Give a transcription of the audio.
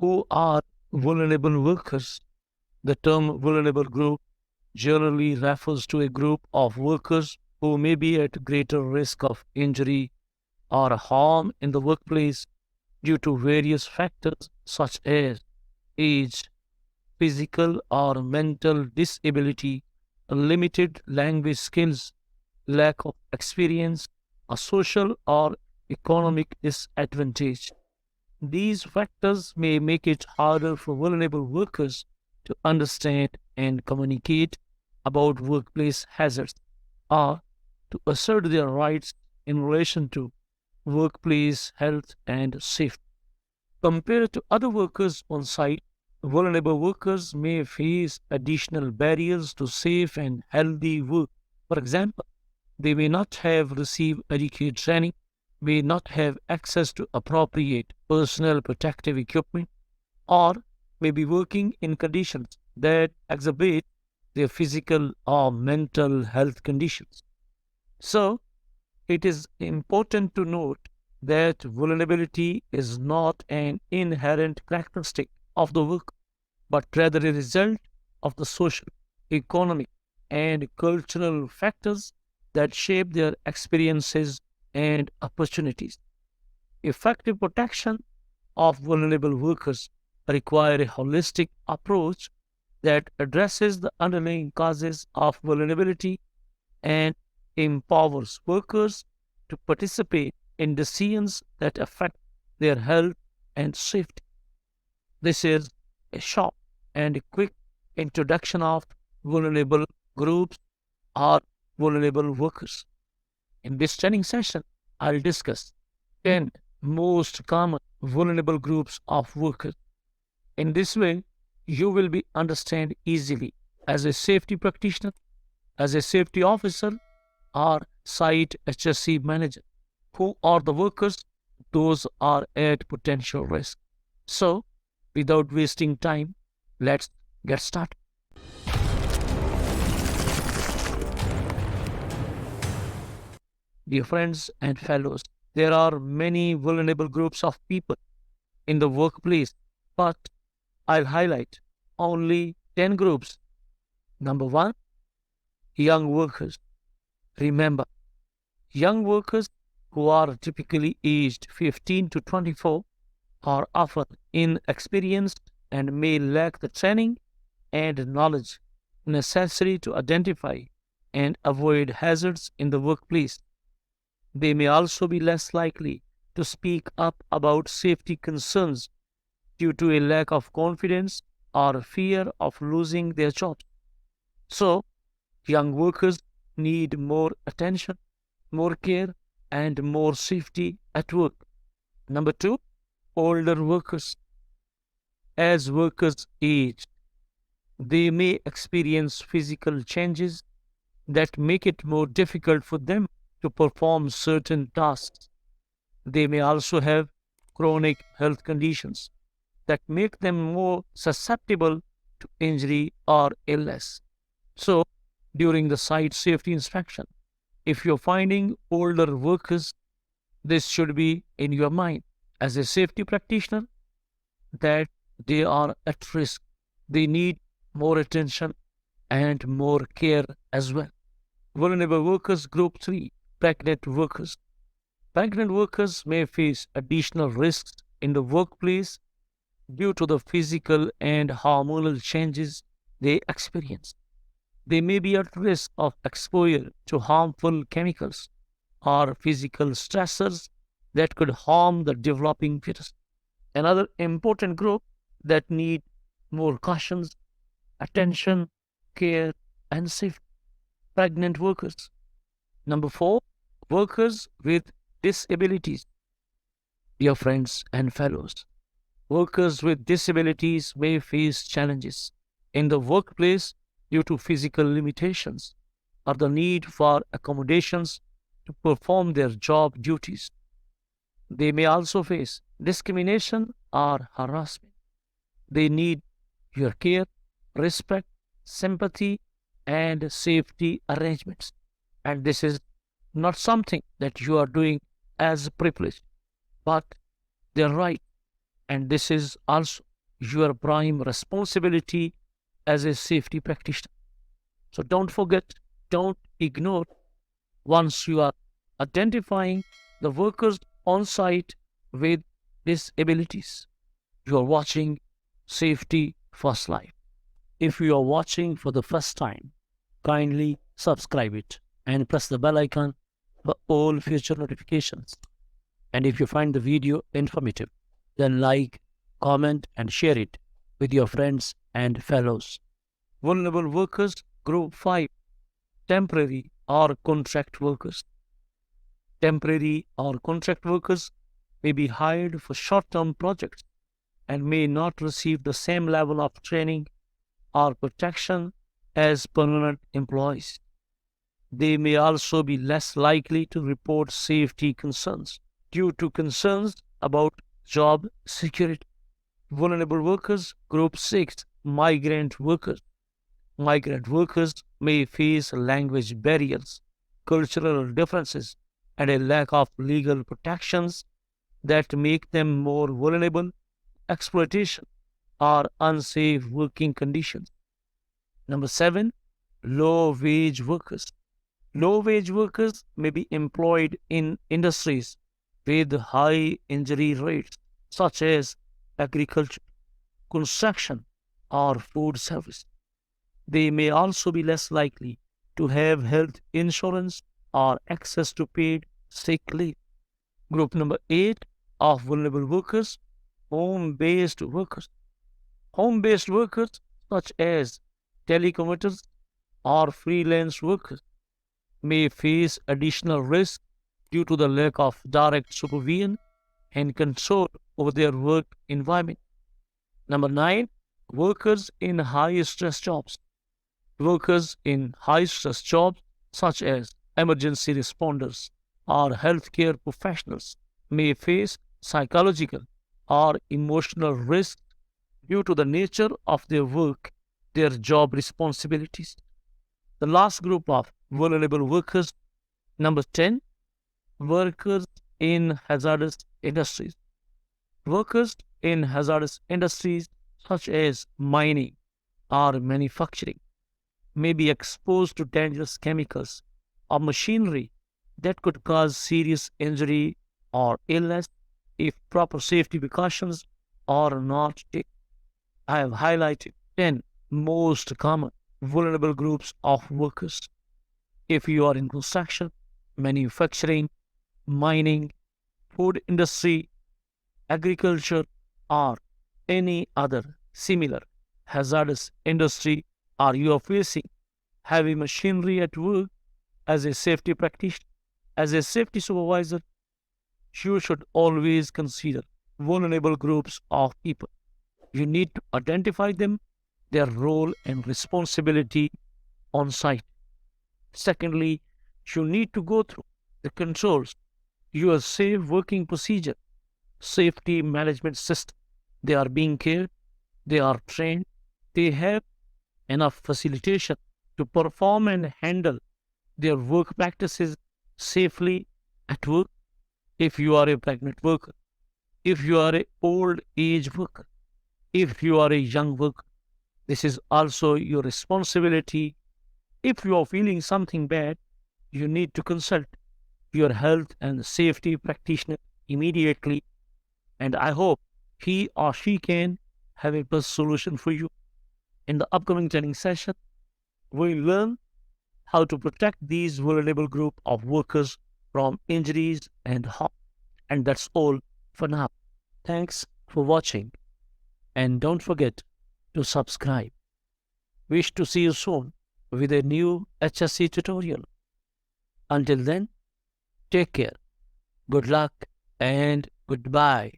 Who are vulnerable workers? The term vulnerable group generally refers to a group of workers who may be at greater risk of injury or harm in the workplace due to various factors such as age, physical or mental disability, limited language skills, lack of experience, a social or economic disadvantage. These factors may make it harder for vulnerable workers to understand and communicate about workplace hazards or to assert their rights in relation to workplace health and safety. Compared to other workers on site, vulnerable workers may face additional barriers to safe and healthy work. For example, they may not have received adequate training, may not have access to appropriate personal protective equipment, or may be working in conditions that exacerbate their physical or mental health conditions. So, it is important to note that vulnerability is not an inherent characteristic of the work, but rather a result of the social, economic, and cultural factors that shape their experiences and opportunities. Effective protection of vulnerable workers require a holistic approach that addresses the underlying causes of vulnerability and empowers workers to participate in decisions that affect their health and safety. This is a short and quick introduction of vulnerable groups or vulnerable workers. In this training session, I'll discuss 10 most common vulnerable groups of workers. In this way, you will be understand easily as a safety practitioner, as a safety officer, or site HSC manager. Who are the workers? Those are at potential risk. So, without wasting time, let's get started. Dear friends and fellows, there are many vulnerable groups of people in the workplace, but I'll highlight only 10 groups. Number one, young workers. Remember, young workers who are typically aged 15 to 24 are often inexperienced and may lack the training and knowledge necessary to identify and avoid hazards in the workplace. They may also be less likely to speak up about safety concerns due to a lack of confidence or fear of losing their jobs. So, young workers need more attention, more care, and more safety at work. Number two, older workers. As workers age, they may experience physical changes that make it more difficult for them to perform certain tasks. They may also have chronic health conditions that make them more susceptible to injury or illness. So, during the site safety inspection, if you're finding older workers, this should be in your mind as a safety practitioner that they are at risk. They need more attention and more care as well. Vulnerable workers group 3, pregnant workers. Pregnant workers may face additional risks in the workplace due to the physical and hormonal changes they experience. They may be at risk of exposure to harmful chemicals or physical stressors that could harm the developing fetus. Another important group that need more cautions, attention, care, and safety. Pregnant workers. Number 4, workers with disabilities. Dear friends and fellows, workers with disabilities may face challenges in the workplace due to physical limitations or the need for accommodations to perform their job duties. They may also face discrimination or harassment. They need your care, respect, sympathy, and safety arrangements. And this is not something that you are doing as a privilege, but their right. And this is also your prime responsibility as a safety practitioner. So don't forget, don't ignore. Once you are identifying the workers on site with disabilities, you are watching Safety First Life. If you are watching for the first time, kindly subscribe it and press the bell icon for all future notifications. And if you find the video informative, then like, comment, and share it with your friends and fellows. Vulnerable workers, Group 5, temporary or contract workers. Temporary or contract workers may be hired for short-term projects and may not receive the same level of training or protection as permanent employees. They may also be less likely to report safety concerns due to concerns about job security. Vulnerable workers, Group 6, migrant workers. Migrant workers may face language barriers, cultural differences, and a lack of legal protections that make them more vulnerable to exploitation or unsafe working conditions. Number 7, low wage workers. Low wage workers may be employed in industries with high injury rates, such as agriculture, construction, or food service. They may also be less likely to have health insurance or access to paid sick leave. Group number 8 of vulnerable workers, home-based workers. Home-based workers such as telecommuters or freelance workers may face additional risk due to the lack of direct supervision and control over their work environment. Number 9, workers in high-stress jobs. Workers in high-stress jobs such as emergency responders or healthcare professionals may face psychological or emotional risk due to the nature of their work, their job responsibilities. The last group of vulnerable workers, number 10, workers in hazardous industries. Workers in hazardous industries such as mining or manufacturing may be exposed to dangerous chemicals or machinery that could cause serious injury or illness if proper safety precautions are not taken. I have highlighted 10 most common vulnerable groups of workers. If you are in construction, manufacturing, mining, food industry, agriculture, or any other similar hazardous industry, or you are facing heavy machinery at work as a safety practitioner, as a safety supervisor, you should always consider vulnerable groups of people. You need to identify them, their role and responsibility on site. Secondly, you need to go through the controls, your safe working procedure, safety management system. They are being cared, they are trained, they have enough facilitation to perform and handle their work practices safely at work. If you are a pregnant worker, if you are an old age worker, if you are a young worker, this is also your responsibility. If you are feeling something bad, you need to consult your health and safety practitioner immediately. And I hope he or she can have a best solution for you. In the upcoming training session, we'll learn how to protect these vulnerable group of workers from injuries and harm. And that's all for now. Thanks for watching. And don't forget to subscribe. Wish to see you soon with a new HSC tutorial. Until then, take care, good luck, and goodbye.